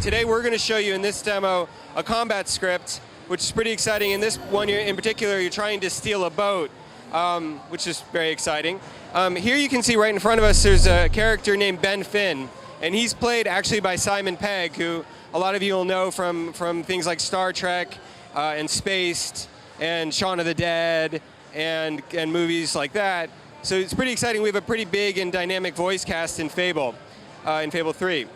Today we're going to show you in this demo a combat script, which is pretty exciting. In this one in particular, you're trying to steal a boat, which is very exciting. Here you can see right in front of us there's a character named Ben Finn, and he's played actually by Simon Pegg, who a lot of you will know from things like Star Trek and Spaced and Shaun of the Dead and movies like that. So it's pretty exciting. We have a pretty big and dynamic voice cast in Fable 3.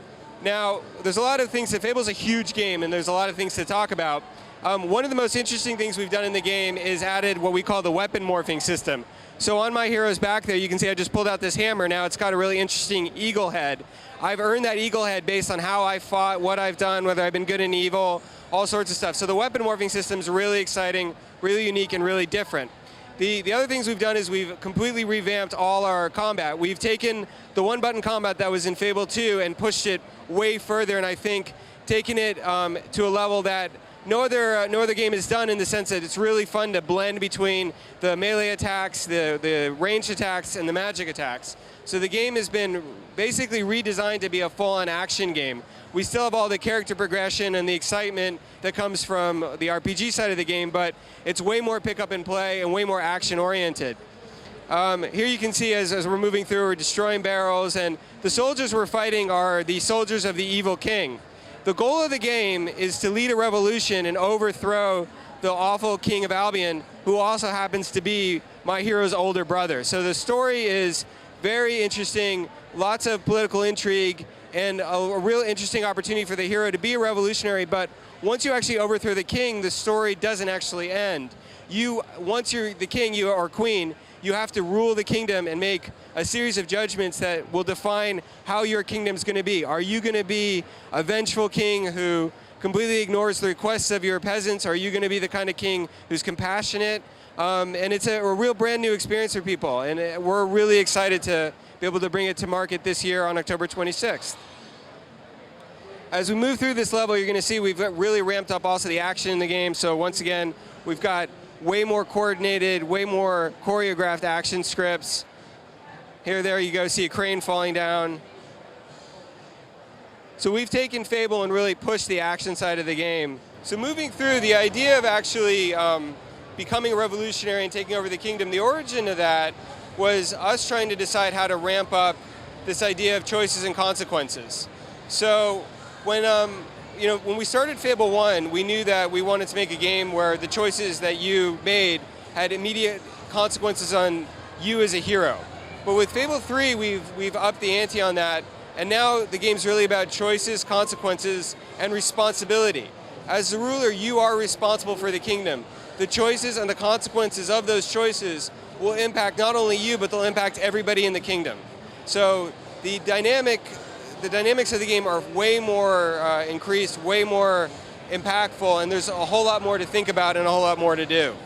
Now, there's a lot of things. Fable's a huge game, and there's a lot of things to talk about. One of the most interesting things we've done in the game is added what we call the weapon morphing system. So on my hero's back there, you can see I just pulled out this hammer. Now it's got a really interesting eagle head. I've earned that eagle head based on how I fought, what I've done, whether I've been good and evil, all sorts of stuff. So the weapon morphing system is really exciting, really unique, and really different. The other things we've done is we've completely revamped all our combat. We've taken the one-button combat that was in Fable 2 and pushed it way further, and I think taken it to a level that no other game has done, in the sense that it's really fun to blend between the melee attacks, the ranged attacks, and the magic attacks. So the game has been basically redesigned to be a full-on action game. We still have all the character progression and the excitement that comes from the RPG side of the game, but it's way more pick up and play and way more action-oriented. Here you can see as we're moving through, we're destroying barrels, and the soldiers we're fighting are the soldiers of the evil king. The goal of the game is to lead a revolution and overthrow the awful king of Albion, who also happens to be my hero's older brother. So the story is very interesting, lots of political intrigue, and a real interesting opportunity for the hero to be a revolutionary. But once you actually overthrow the king, the story doesn't actually end. Once you're the king or queen, you have to rule the kingdom and make a series of judgments that will define how your kingdom's going to be. Are you going to be a vengeful king who completely ignores the requests of your peasants? Are you going to be the kind of king who's compassionate? And it's a real brand new experience for people, and we're really excited to be able to bring it to market this year on October 26th. As we move through this level, you're going to see we've really ramped up also the action in the game. So once again, we've got way more coordinated, way more choreographed action scripts. There you go, see a crane falling down. So we've taken Fable and really pushed the action side of the game. So moving through, the idea of actually becoming a revolutionary and taking over the kingdom, the origin of that was us trying to decide how to ramp up this idea of choices and consequences. So when we started Fable 1, we knew that we wanted to make a game where the choices that you made had immediate consequences on you as a hero. But with Fable 3, we've upped the ante on that, and now the game's really about choices, consequences, and responsibility. As the ruler, you are responsible for the kingdom. The choices and the consequences of those choices will impact not only you, but they'll impact everybody in the kingdom. So the dynamics of the game are way more increased, way more impactful, and there's a whole lot more to think about and a whole lot more to do.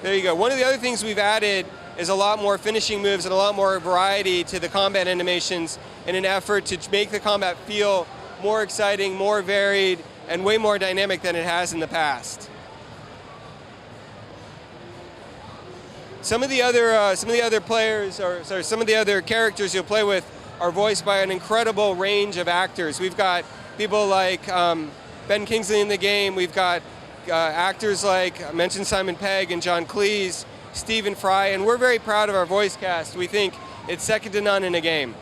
There you go. One of the other things we've added is a lot more finishing moves and a lot more variety to the combat animations in an effort to make the combat feel more exciting, more varied, and way more dynamic than it has in the past. Some of the other players, or sorry, some of the other characters you'll play with are voiced by an incredible range of actors. We've got people like Ben Kingsley in the game. We've got actors like, I mentioned Simon Pegg and John Cleese, Stephen Fry, and we're very proud of our voice cast. We think it's second to none in a game.